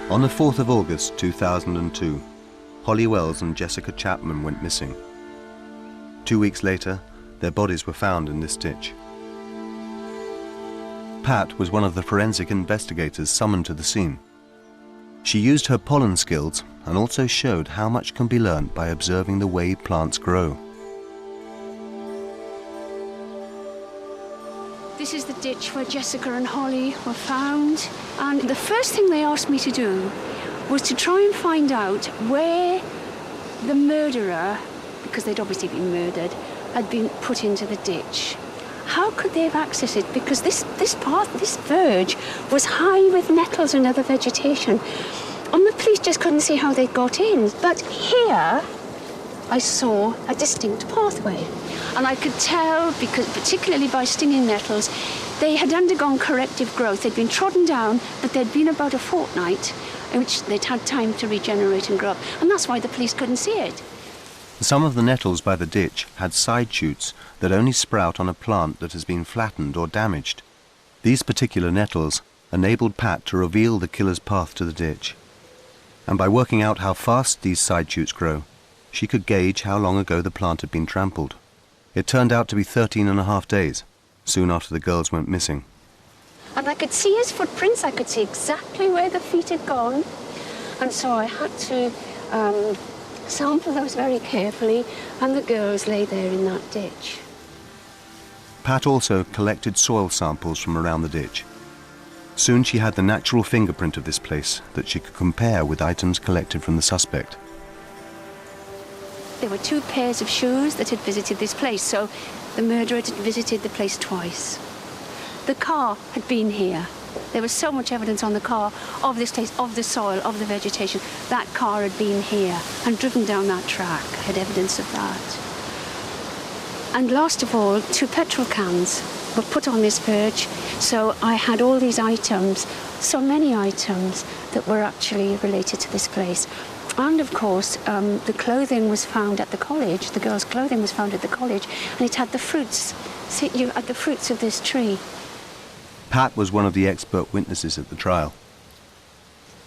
On the 4th of August 2002, Holly Wells and Jessica Chapman went missing. 2 weeks later, their bodies were found in this ditch. Pat was one of the forensic investigators summoned to the scene. She used her pollen skills and also showed how much can be learned by observing the way plants grow. This is the ditch where Jessica and Holly were found, and the first thing they asked me to do was to try and find out where the murderer, because they'd obviously been murdered, had been put into the ditch. How could they have accessed it? Because this verge was high with nettles and other vegetation. And the police just couldn't see how they got in. But here, I saw a distinct pathway. And I could tell, because particularly by stinging nettles, they had undergone corrective growth. They'd been trodden down, but there'd been about a fortnight in which they'd had time to regenerate and grow up. And that's why the police couldn't see it. Some of the nettles by the ditch had side shoots that only sprout on a plant that has been flattened or damaged. These particular nettles enabled Pat to reveal the killer's path to the ditch. And by working out how fast these side shoots grow, she could gauge how long ago the plant had been trampled. It turned out to be 13.5 days, soon after the girls went missing. And I could see his footprints, I could see exactly where the feet had gone. And so I had to sample those very carefully, and the girls lay there in that ditch. Pat also collected soil samples from around the ditch. Soon she had the natural fingerprint of this place that she could compare with items collected from the suspect. There were 2 pairs of shoes that had visited this place, so the murderer had visited the place twice. The car had been here. There was so much evidence on the car of this place, of the soil, of the vegetation. That car had been here and driven down that track, had evidence of that. And last of all, 2 petrol cans were put on this verge, so I had all these items, so many items that were actually related to this place. And of course, the clothing was found at the college, the girls' clothing was found at the college, and it had the fruits, at the fruits of this tree. Pat was one of the expert witnesses at the trial.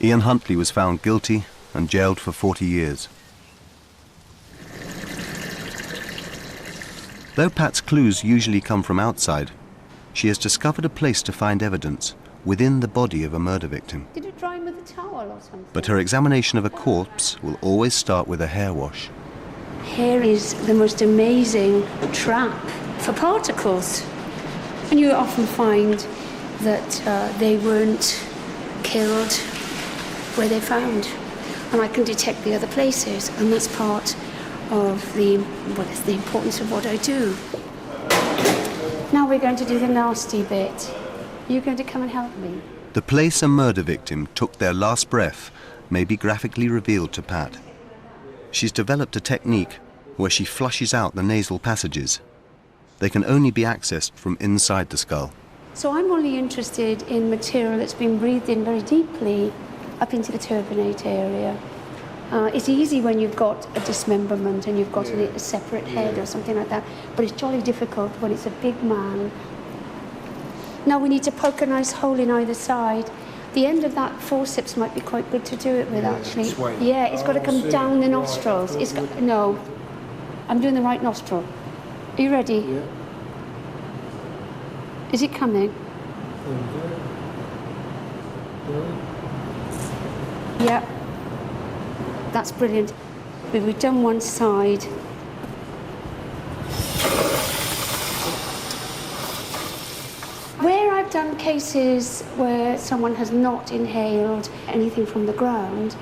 Ian Huntley was found guilty and jailed for 40 years. Though Pat's clues usually come from outside, she has discovered a place to find evidence within the body of a murder victim. Did you dry him with a towel or something? But her examination of a corpse will always start with a hair wash. Hair is the most amazing trap for particles. And you often find that they weren't killed where they're found. And I can detect the other places, and that's part of the importance of what I do. Now we're going to do the nasty bit. You're going to come and help me. The place a murder victim took their last breath may be graphically revealed to Pat. She's developed a technique where she flushes out the nasal passages. They can only be accessed from inside the skull. So I'm only interested in material that's been breathed in very deeply up into the turbinate area. It's easy when you've got a dismemberment and you've got a separate head or something like that, but it's jolly difficult when it's a big man. Now we need to poke a nice hole in either side. The end of that forceps might be quite good to do it with, actually. Yeah, it's got to come down the nostrils. No, I'm doing the right nostril. Are you ready? Yeah. Is it coming? Yeah. That's brilliant. We've done one side. Where I've done cases where someone has not inhaled anything from the ground,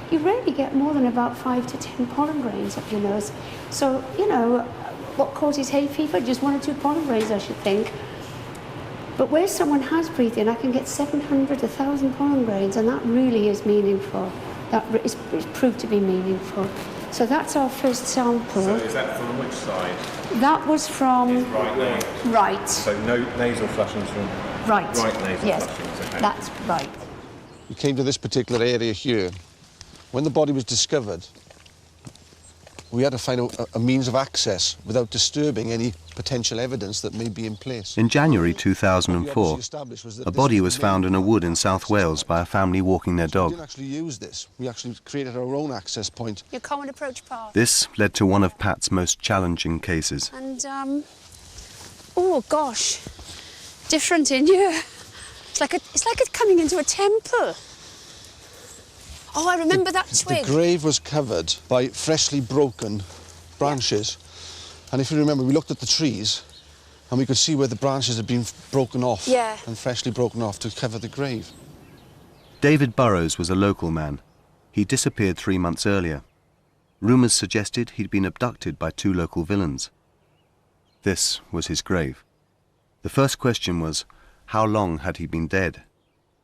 you rarely get more than about 5 to 10 pollen grains up your nose. So, you know, what causes hay fever? Just 1 or 2 pollen grains, I should think. But where someone has breathed in, I can get 700, 1,000 pollen grains, and that really is meaningful. That is proved to be meaningful. So that's our first sample. So is that from which side? That was from... Right nose. Right. So no nasal flushings from... Right. Right nasal yes, flushings, okay. That's right. We came to this particular area here. When the body was discovered, We had to find a means of access without disturbing any potential evidence that may be in place. In January 2004, a body was found in a wood in South Wales by a family walking their We dog. didn't actually use this. We actually created our own access point. Your common approach path. This led to one of Pat's most challenging cases. And, oh gosh, different in here. It's like it's coming into a temple. Oh, I remember that twig. The grave was covered by freshly broken branches. And if you remember, we looked at the trees and we could see where the branches had been broken off and freshly broken off to cover the grave. David Burrows was a local man. He disappeared 3 months earlier. Rumours suggested he'd been abducted by 2 local villains. This was his grave. The first question was, how long had he been dead?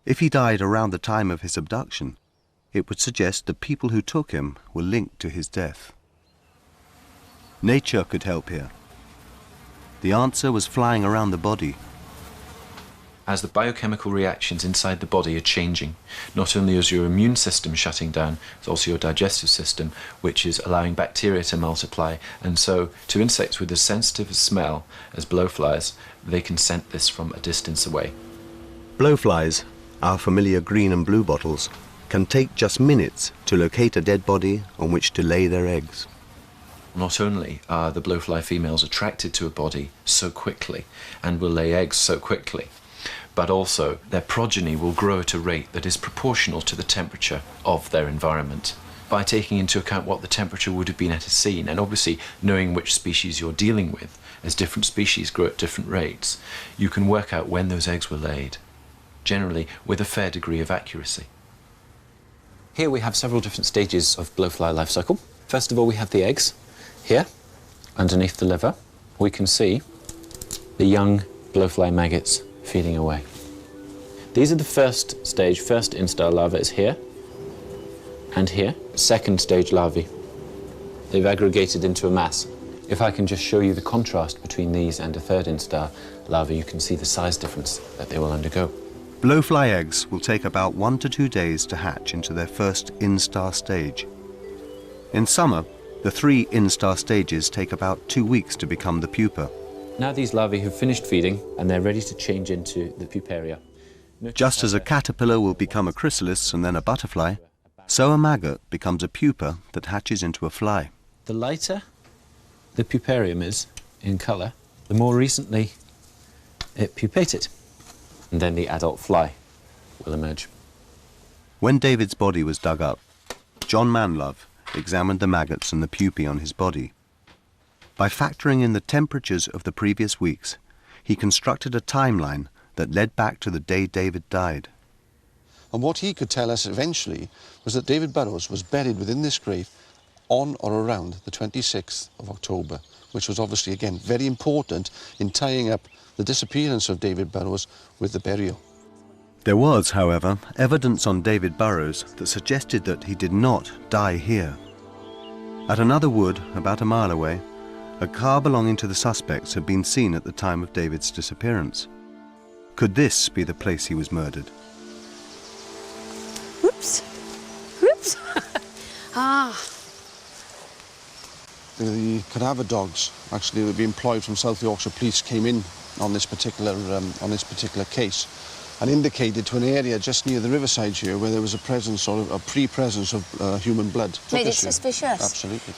If he died around the time of his abduction, it would suggest the people who took him were linked to his death. Nature could help here. The answer was flying around the body. As the biochemical reactions inside the body are changing, not only is your immune system shutting down, it's also your digestive system, which is allowing bacteria to multiply. And so, to insects with as sensitive a smell as blowflies, they can scent this from a distance away. Blowflies, our familiar green and blue bottles, can take just minutes to locate a dead body on which to lay their eggs. Not only are the blowfly females attracted to a body so quickly and will lay eggs so quickly, but also their progeny will grow at a rate that is proportional to the temperature of their environment. By taking into account what the temperature would have been at a scene, and obviously knowing which species you're dealing with, as different species grow at different rates, you can work out when those eggs were laid, generally with a fair degree of accuracy. Here we have several different stages of blowfly life cycle. First of all, we have the eggs. Here, underneath the liver, we can see the young blowfly maggots feeding away. These are the first stage, first instar larva is here, and here, second stage larvae. They've aggregated into a mass. If I can just show you the contrast between these and a third instar larva, you can see the size difference that they will undergo. Blowfly eggs will take about 1 to 2 days to hatch into their first instar stage. In summer, the 3 instar stages take about 2 weeks to become the pupa. Now these larvae have finished feeding and they're ready to change into the puparia. Just as a caterpillar will become a chrysalis and then a butterfly, so a maggot becomes a pupa that hatches into a fly. The lighter the puparium is in colour, the more recently it pupated. And then the adult fly will emerge. When David's body was dug up, John Manlove examined the maggots and the pupae on his body. By factoring in the temperatures of the previous weeks, he constructed a timeline that led back to the day David died. And what he could tell us eventually was that David Burrows was buried within this grave on or around the 26th of October, which was obviously, again, very important in tying up the disappearance of David Burrows with the burial. There was, however, evidence on David Burrows that suggested that he did not die here. At another wood, about a mile away, a car belonging to the suspects had been seen at the time of David's disappearance. Could this be the place he was murdered? Whoops. Whoops. The cadaver dogs, actually, that would be employed from South Yorkshire Police, came in on this particular case and indicated to an area just near the riverside here where there was a presence or a pre-presence of human blood. Made it suspicious. Absolutely.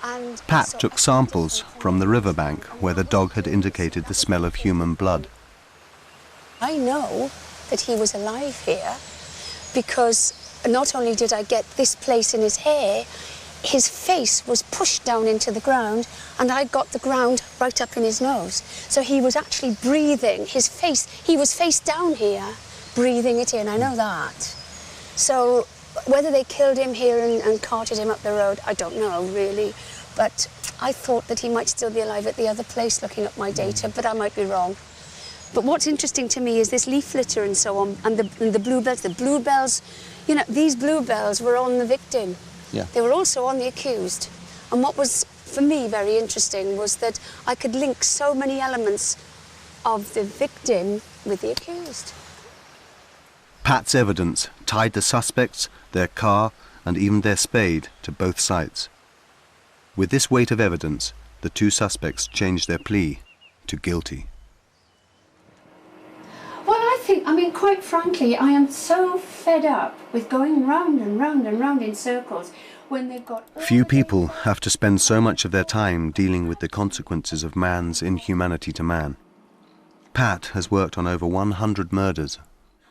And Pat so took samples from the riverbank where the dog had indicated the smell of human blood. I know that he was alive here because not only did I get this place in his hair, his face was pushed down into the ground and I got the ground right up in his nose. So he was actually breathing his face, he was face down here, breathing it in, I know that. So whether they killed him here and carted him up the road, I don't know really. But I thought that he might still be alive at the other place looking at my data, but I might be wrong. But what's interesting to me is this leaf litter and so on, and the bluebells. The bluebells, you know, these bluebells were on the victim. Yeah. They were also on the accused. And what was, for me, very interesting was that I could link so many elements of the victim with the accused. Pat's evidence tied the suspects, their car, and even their spade to both sites. With this weight of evidence, the two suspects changed their plea to guilty. Well, I mean, quite frankly, I am so fed up with going round and round and round in circles when they've got... Few people have to spend so much of their time dealing with the consequences of man's inhumanity to man. Pat has worked on over 100 murders.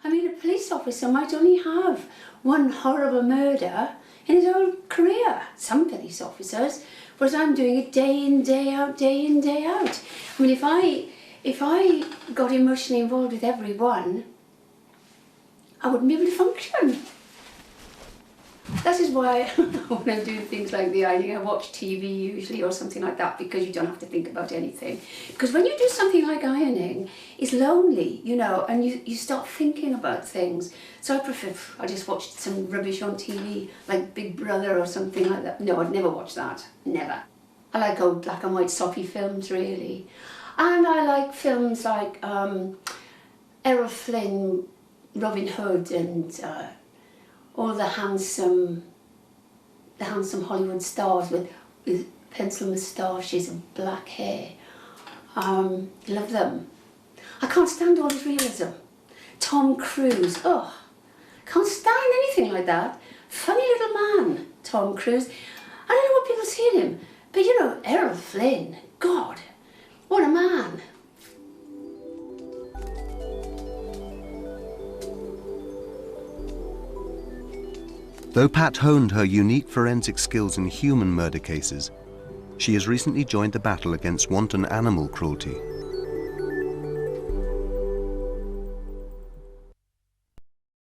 I mean, a police officer might only have one horrible murder in his whole career. Some police officers, whereas I'm doing it day in, day out, day in, day out. I mean, if I got emotionally involved with everyone, I wouldn't be able to function. That is why when I do things like the ironing, I watch TV usually or something like that, because you don't have to think about anything. Because when you do something like ironing, it's lonely, you know, and you start thinking about things. So I just watched some rubbish on TV, like Big Brother or something like that. No, I'd never watch that, never. I like old black and white soppy films, really. And I like films like Errol Flynn, Robin Hood, and all the handsome Hollywood stars with pencil moustaches and black hair. Love them. I can't stand all this realism. Tom Cruise, oh, can't stand anything like that. Funny little man, Tom Cruise. I don't know what people see in him, but you know, Errol Flynn, God, what a man. Though Pat honed her unique forensic skills in human murder cases, she has recently joined the battle against wanton animal cruelty.